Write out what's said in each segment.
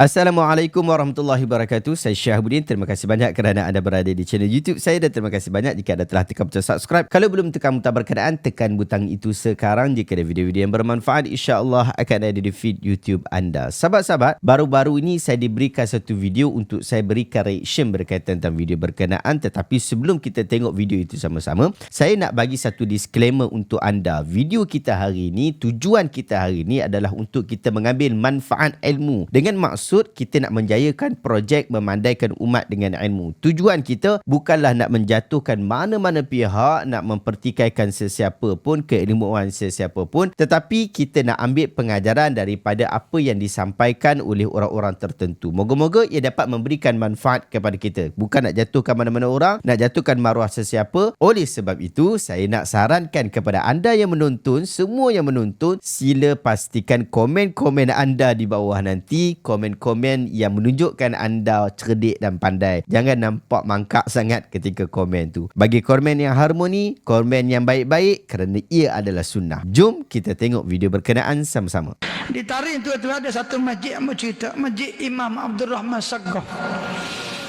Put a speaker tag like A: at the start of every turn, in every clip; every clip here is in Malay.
A: Assalamualaikum warahmatullahi wabarakatuh. Saya Syahabuddin. Terima kasih banyak kerana anda berada di channel YouTube saya dan terima kasih banyak jika anda telah tekan butang subscribe. Kalau belum tekan butang berkenaan, tekan butang itu sekarang. Jika ada video-video yang bermanfaat, insya-Allah akan ada di feed YouTube anda. Sahabat-sahabat, baru-baru ini saya diberikan satu video untuk saya berikan reaction berkaitan tentang video berkenaan. Tetapi sebelum kita tengok video itu sama-sama, saya nak bagi satu disclaimer untuk anda. Video kita hari ini, tujuan kita hari ini adalah untuk kita mengambil manfaat ilmu dengan maksud kita nak menjayakan projek memandaikan umat dengan ilmu. Tujuan kita bukanlah nak menjatuhkan mana-mana pihak, nak mempertikaikan sesiapa pun, keilmuan sesiapa pun, tetapi kita nak ambil pengajaran daripada apa yang disampaikan oleh orang-orang tertentu. Moga-moga ia dapat memberikan manfaat kepada kita. Bukan nak jatuhkan mana-mana orang, nak jatuhkan maruah sesiapa. Oleh sebab itu, saya nak sarankan kepada anda yang menonton, semua yang menonton, sila pastikan komen-komen anda di bawah nanti, komen yang menunjukkan anda cerdik dan pandai. Jangan nampak mangkak sangat ketika komen tu. Bagi komen yang harmoni, komen yang baik-baik kerana ia adalah sunnah. Jom kita tengok video berkenaan sama-sama.
B: Di Tarim tu ada satu masjid yang bercerita, Masjid Imam Abdul Rahman Saggaf.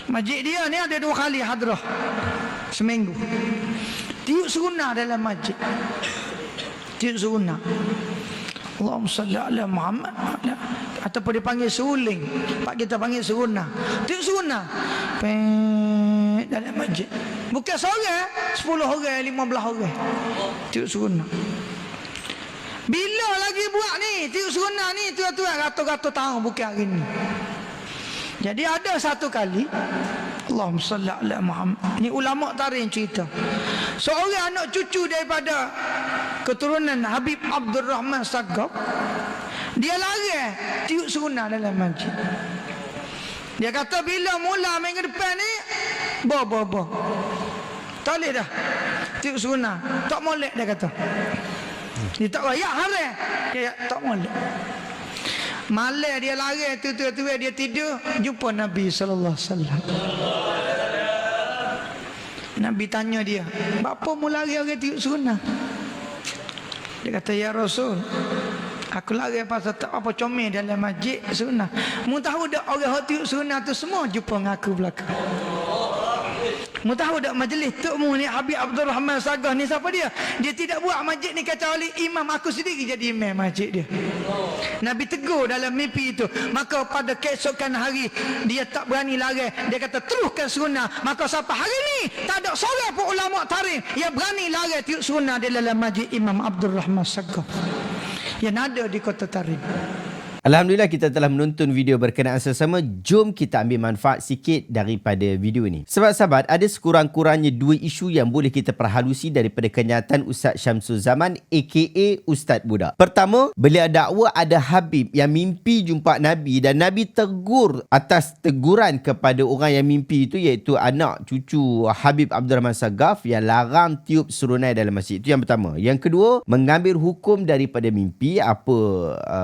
B: Masjid dia ni ada 2 kali hadrah seminggu. Tiup sunnah dalam masjid. Tiup sunnah. Allahumma salli ala Muhammad, ataupun dipanggil suling, pak kita panggil sunnah. Tiup sunnah dalam masjid. Bukan seorang, 10 orang, 15 orang. Tiup sunnah. Bila lagi buat ni tiup sunnah ni, tuan-tuan, ratus-ratus tahun bukan hari ni. Jadi ada satu kali, Allahumma salli ala Muhammad, ni ulama Tarim cerita, seorang anak cucu daripada keturunan Habib Abdul Rahman Saggaf, dia lari tiup sunnah dalam masjid. Dia kata bila mula minggu depan ni, tak boleh dah tiup sunnah, tak molek. Dia kata dia tak royak haram, dia tak molek. Malam dia lari tu dia tidur, jumpa Nabi sallallahu alaihi wasallam. Nabi tanya dia, "Bapa mu lari orang tiup sunnah?" Dia kata, "Ya Rasul, aku lari pasal tak apa comel dalam masjid sunnah. Mu tahu dak orang tiup sunnah tu semua jumpa dengan aku belakang. Mu tahu dak majlis tok mu ni Habib Abdul Rahman Saggaf ni siapa dia? Dia tidak buat masjid ni kecuali imam, aku sendiri jadi imam masjid dia." Nabi tegur dalam mimpi itu. Maka pada keesokan hari dia tak berani lari. Dia kata teruskan sunnah. Maka sampai hari ni tak ada seorang pun ulama Tarim yang berani lari tiup sunnah di dalam masjid Imam Abdul Rahman Saggaf yang ada di kota Tarim.
A: Alhamdulillah kita telah menonton video berkenaan sesama. Jom kita ambil manfaat sikit daripada video ini. Sahabat-sahabat, ada sekurang-kurangnya 2 isu yang boleh kita perhalusi daripada kenyataan Ustaz Syamsul Zaman aka Ustaz Budak. Pertama, beliau dakwa ada Habib yang mimpi jumpa Nabi dan Nabi tegur atas teguran kepada orang yang mimpi itu, iaitu anak cucu Habib Abdul Rahman Saggaf yang larang tiup serunai dalam masjid. Itu yang pertama. Yang kedua, mengambil hukum daripada mimpi, apa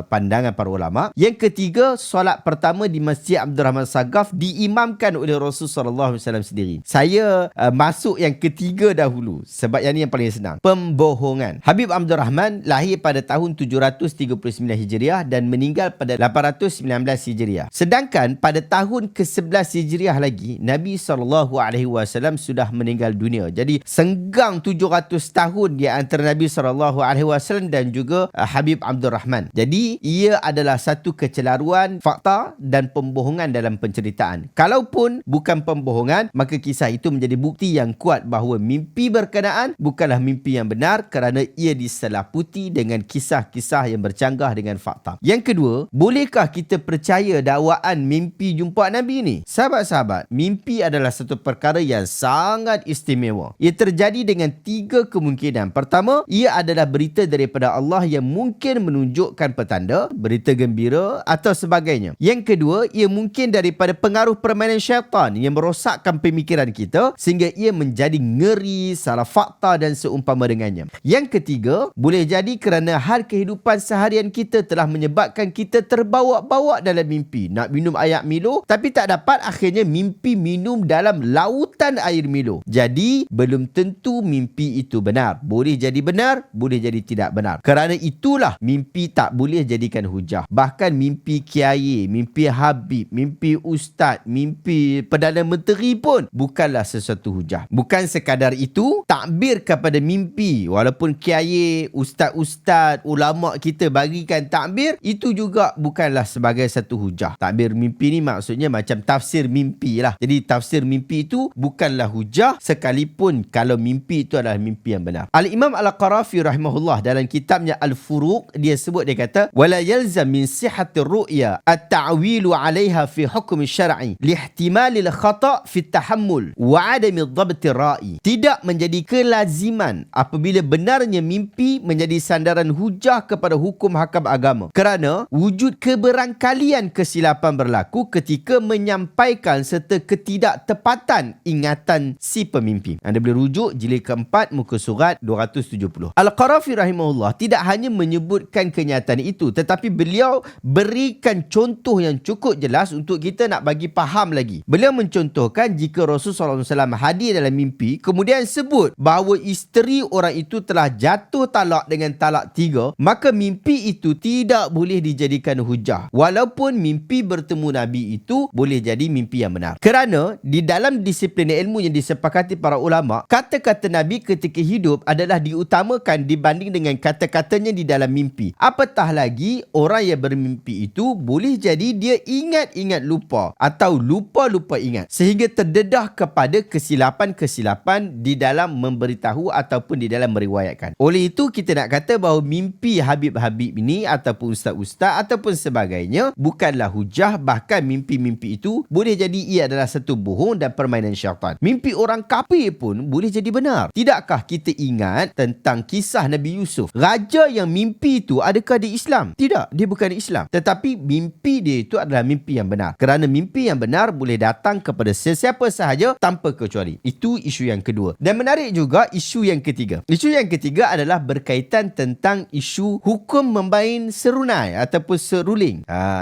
A: pandangan para ulama. Yang ketiga, solat pertama di Masjid Abdul Rahman Saggaf diimamkan oleh Rasulullah SAW sendiri. Saya masuk yang ketiga dahulu sebab yang ni yang paling senang. Pembohongan. Habib Abdul Rahman lahir pada tahun 739 Hijriah dan meninggal pada 819 Hijriah. Sedangkan pada tahun ke-11 Hijriah lagi, Nabi SAW sudah meninggal dunia. Jadi senggang 700 tahun di antara Nabi SAW dan juga Habib Abdul Rahman. Jadi ia adalah satu kecelaruan fakta dan pembohongan dalam penceritaan. Kalaupun bukan pembohongan, maka kisah itu menjadi bukti yang kuat bahawa mimpi berkenaan bukanlah mimpi yang benar kerana ia diselaputi dengan kisah-kisah yang bercanggah dengan fakta. Yang kedua, bolehkah kita percaya dakwaan mimpi jumpa Nabi ni? Sahabat-sahabat, mimpi adalah satu perkara yang sangat istimewa. Ia terjadi dengan 3 kemungkinan. Pertama, ia adalah berita daripada Allah yang mungkin menunjukkan petanda, berita gembira atau sebagainya. Yang kedua, ia mungkin daripada pengaruh permainan syaitan yang merosakkan pemikiran kita sehingga ia menjadi ngeri, salah fakta dan seumpama dengannya. Yang ketiga, boleh jadi kerana hal kehidupan seharian kita telah menyebabkan kita terbawa-bawa dalam mimpi. Nak minum air Milo tapi tak dapat, akhirnya mimpi minum dalam lautan air Milo. Jadi, belum tentu mimpi itu benar. Boleh jadi benar, boleh jadi tidak benar. Kerana itulah mimpi tak boleh jadikan hujah. Bahkan mimpi kiai, mimpi habib, mimpi ustaz, mimpi Perdana Menteri pun bukanlah sesuatu hujah. Bukan sekadar itu, takbir kepada mimpi, walaupun kiai, ustaz-ustaz, ulama kita bagikan takbir, itu juga bukanlah sebagai satu hujah. Takbir mimpi ni maksudnya macam tafsir mimpi lah. Jadi tafsir mimpi itu bukanlah hujah sekalipun kalau mimpi itu adalah mimpi yang benar. Al-Imam Al-Qarafi rahimahullah dalam kitabnya Al-Furuq, dia sebut, dia kata wala yalzam min sihhatir ru'ya at-ta'wilu 'alayha fi hukm syar'i lihtimalil khata' fi at-tahammul wa 'adami ad-dhabt ar-ra'i. Tidak menjadi kelaziman apabila benarnya mimpi menjadi sandaran hujah kepada hukum hakam agama, kerana wujud keberangkalian kesilapan berlaku ketika menyampaikan serta ketidaktepatan ingatan si pemimpi. Anda boleh rujuk jilid keempat muka surat 270. Al-Qarafi rahimahullah tidak hanya menyebutkan kenyataan itu, tetapi beliau berikan contoh yang cukup jelas untuk kita nak bagi faham lagi. Beliau mencontohkan jika Rasulullah SAW hadir dalam mimpi, kemudian sebut bahawa isteri orang itu telah jatuh talak dengan talak 3, maka mimpi itu tidak boleh dijadikan hujah, walaupun mimpi bertemu Nabi itu boleh jadi mimpi yang benar. Kerana di dalam disiplin ilmu yang disepakati para ulama, kata-kata Nabi ketika hidup adalah diutamakan dibanding dengan kata-katanya di dalam mimpi. Apatah lagi orang yang bermimpi itu boleh jadi dia ingat-ingat lupa atau lupa-lupa ingat, sehingga terdedah kepada kesilapan-kesilapan di dalam memberitahu ataupun di dalam meriwayatkan. Oleh itu kita nak kata bahawa mimpi habib-habib ini ataupun ustaz-ustaz ataupun sebagainya bukanlah hujah. Bahkan mimpi-mimpi itu boleh jadi ia adalah satu bohong dan permainan syaitan. Mimpi orang kafir pun boleh jadi benar. Tidakkah kita ingat tentang kisah Nabi Yusuf? Raja yang mimpi itu adakah dia Islam? Tidak, dia bukan Islam. Tetapi mimpi dia itu adalah mimpi yang benar. Kerana mimpi yang benar boleh datang kepada sesiapa sahaja tanpa kecuali. Itu isu yang kedua. Dan menarik juga isu yang ketiga. Isu yang ketiga adalah berkaitan tentang isu hukum membain serunai ataupun seruling.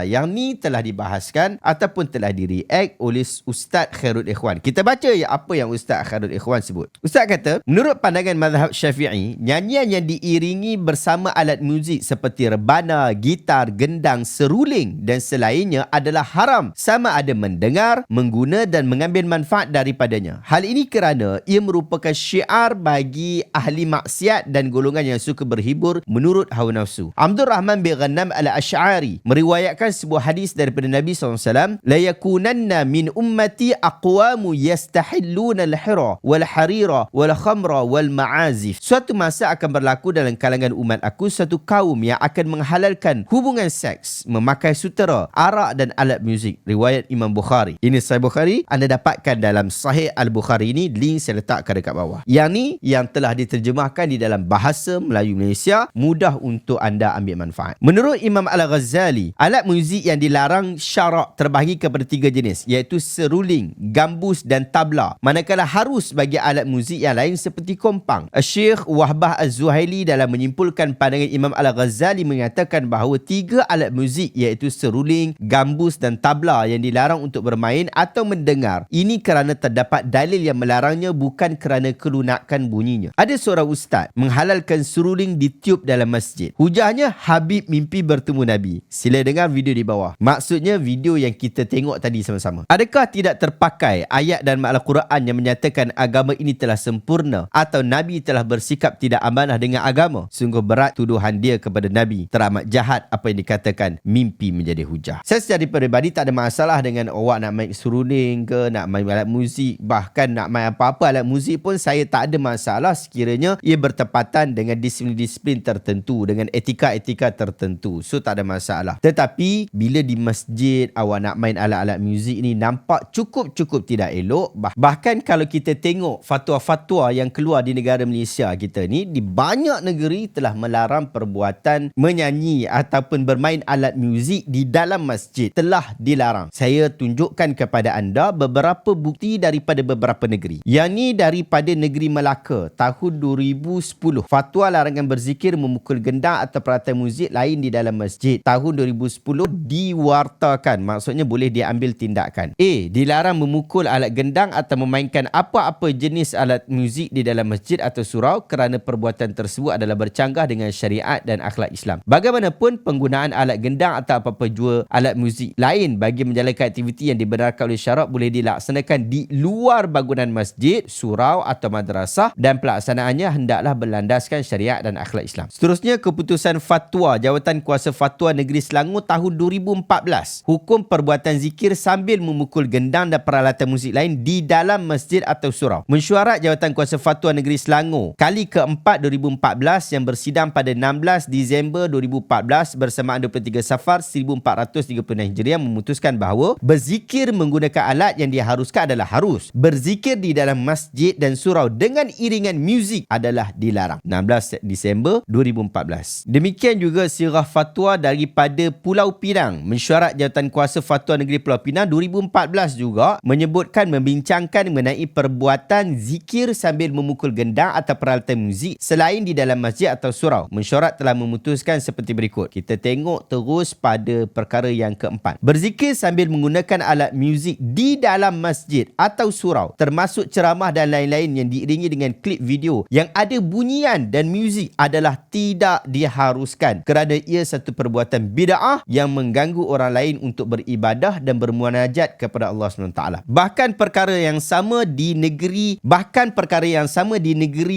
A: Yang ni telah dibahaskan ataupun telah direact oleh Ustaz Khairul Ikhwan. Kita baca apa yang Ustaz Khairul Ikhwan sebut. Ustaz kata, menurut pandangan mazhab Syafi'i, nyanyian yang diiringi bersama alat muzik seperti rebana, gitar, gendang, seruling dan selainnya adalah haram sama ada mendengar, mengguna dan mengambil manfaat daripadanya. Hal ini kerana ia merupakan syiar bagi ahli maksiat dan golongan yang suka berhibur menurut hawa nafsu. Abdul Rahman bin Ghanam al-Ash'ari meriwayatkan sebuah hadis daripada Nabi SAW, la yakunanna min ummati aqwamu yastahilluna al-hira wal harira wal khamra wal ma'azif. Suatu masa akan berlaku dalam kalangan umat aku satu kaum yang akan menghalalkan hubungan seks, memakai sutera, arak dan alat muzik. Riwayat Imam Bukhari. Ini Sahih Bukhari, anda dapatkan dalam Sahih Al-Bukhari ini, link saya letakkan dekat bawah. Yang ni yang telah diterjemahkan di dalam bahasa Melayu Malaysia, mudah untuk anda ambil manfaat. Menurut Imam Al-Ghazali, alat muzik yang dilarang syarak terbahagi kepada 3 jenis, iaitu seruling, gambus dan tabla. Manakala harus bagi alat muzik yang lain seperti kompang. Syekh Wahbah Az-Zuhaili dalam menyimpulkan pandangan Imam Al-Ghazali mengatakan bahawa 3 alat muzik iaitu seruling, gambus dan tabla yang dilarang untuk bermain atau mendengar. Ini kerana terdapat dalil yang melarangnya, bukan kerana kelunakan bunyinya. Ada seorang ustaz menghalalkan seruling ditiup dalam masjid. Hujahnya Habib mimpi bertemu Nabi. Sila dengar video di bawah. Maksudnya video yang kita tengok tadi sama-sama. Adakah tidak terpakai ayat dan Al-Quran yang menyatakan agama ini telah sempurna atau Nabi telah bersikap tidak amanah dengan agama? Sungguh berat tuduhan dia kepada Nabi. Teramat jahat apa yang dikatakan mimpi menjadi hujah. Saya secara peribadi tak ada masalah dengan awak nak main seruling ke, nak main alat muzik, bahkan nak main apa-apa alat muzik pun saya tak ada masalah sekiranya ia bertepatan dengan disiplin-disiplin tertentu, dengan etika-etika tertentu. So tak ada masalah. Tetapi bila di masjid awak nak main alat-alat muzik ni nampak cukup-cukup tidak elok. Bahkan kalau kita tengok fatwa-fatwa yang keluar di negara Malaysia kita ni, di banyak negeri telah melarang perbuatan menyanyi ataupun bermain alat muzik di dalam masjid. Telah dilarang. Saya tunjukkan kepada anda beberapa bukti daripada beberapa negeri. Yang ni daripada negeri Melaka tahun 2010. Fatwa larangan berzikir, memukul gendang atau peralatan muzik lain di dalam masjid tahun 2010 diwartakan. Maksudnya boleh diambil tindakan. A. Dilarang memukul alat gendang atau memainkan apa-apa jenis alat muzik di dalam masjid atau surau kerana perbuatan tersebut adalah bercanggah dengan syariat dan akhlak Islam. Bagaimanapun penggunaan penggunaan alat gendang atau apa-apa jua alat muzik lain bagi menjalankan aktiviti yang dibenarkan oleh syarak boleh dilaksanakan di luar bangunan masjid, surau atau madrasah, dan pelaksanaannya hendaklah berlandaskan syariat dan akhlak Islam. Seterusnya, keputusan fatwa Jawatan Kuasa Fatwa Negeri Selangor tahun 2014. Hukum perbuatan zikir sambil memukul gendang dan peralatan muzik lain di dalam masjid atau surau. Mesyuarat Jawatan Kuasa Fatwa Negeri Selangor kali keempat 2014 yang bersidang pada 16 Disember 2014 bersamaan 23 Safar 1436 Hijriah memutuskan bahawa berzikir menggunakan alat yang diharuskan adalah harus. Berzikir di dalam masjid dan surau dengan iringan muzik adalah dilarang. 16 Disember 2014. Demikian juga sirah fatwa daripada Pulau Pinang. Mesyuarat Jawatan Kuasa Fatwa Negeri Pulau Pinang 2014 juga menyebutkan membincangkan mengenai perbuatan zikir sambil memukul gendang atau peralatan muzik selain di dalam masjid atau surau. Mesyuarat telah memutuskan seperti berikut. Kita tengok terus pada perkara yang keempat. Berzikir sambil menggunakan alat muzik di dalam masjid atau surau, termasuk ceramah dan lain-lain yang diiringi dengan klip video yang ada bunyian dan muzik adalah tidak diharuskan kerana ia satu perbuatan bid'ah yang mengganggu orang lain untuk beribadah dan bermunajat kepada Allah SWT. Bahkan perkara yang sama di negeri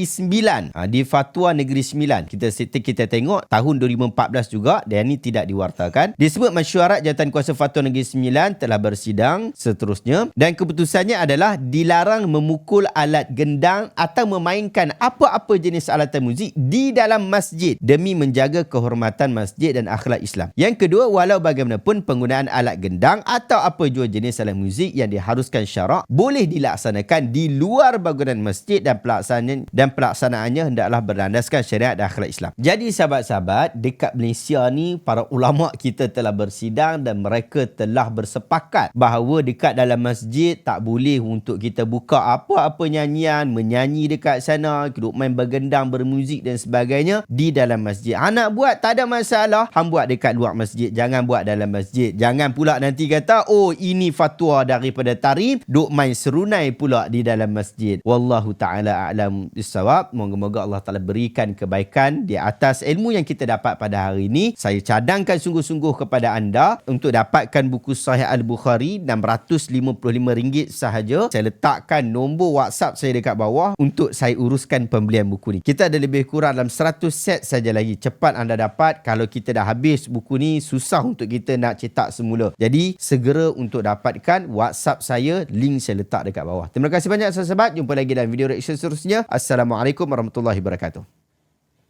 A: Sembilan, di Fatwa Negeri Sembilan. Kita tengok tahun 2014 juga, dan ini tidak diwartakan. Disebut mesyuarat Jawatan Kuasa Fatwa Negeri Sembilan telah bersidang seterusnya, dan keputusannya adalah dilarang memukul alat gendang atau memainkan apa-apa jenis alatan muzik di dalam masjid demi menjaga kehormatan masjid dan akhlak Islam. Yang kedua, walau bagaimanapun penggunaan alat gendang atau apa jua jenis alat muzik yang diharuskan syarak boleh dilaksanakan di luar bangunan masjid dan pelaksanaannya hendaklah berlandaskan syariat dan akhlak Islam. Jadi sahabat-sahabat, dekat Malaysia ni para ulama kita telah bersidang dan mereka telah bersepakat bahawa dekat dalam masjid tak boleh untuk kita buka apa-apa nyanyian, menyanyi dekat sana, duduk main bergendang, bermuzik dan sebagainya di dalam masjid. Nak buat tak ada masalah, hang buat dekat luar masjid, jangan buat dalam masjid. Jangan pula nanti kata, oh ini fatwa daripada Tarif, duk main serunai pula di dalam masjid. Wallahu ta'ala a'lam bissawab. Moga-moga Allah Ta'ala berikan kebaikan di atas ilmu yang kita dapat pada hari ini. Saya cadangkan sungguh-sungguh kepada anda untuk dapatkan buku Sahih Al-Bukhari RM655 sahaja. Saya letakkan nombor WhatsApp saya dekat bawah untuk saya uruskan pembelian buku ni. Kita ada lebih kurang dalam 100 set saja lagi. Cepat anda dapat. Kalau kita dah habis buku ni, susah untuk kita nak cetak semula. Jadi segera untuk dapatkan WhatsApp saya, link saya letak dekat bawah. Terima kasih banyak sahabat-sahabat. Jumpa lagi dalam video reaction seterusnya. Assalamualaikum warahmatullahi wabarakatuh.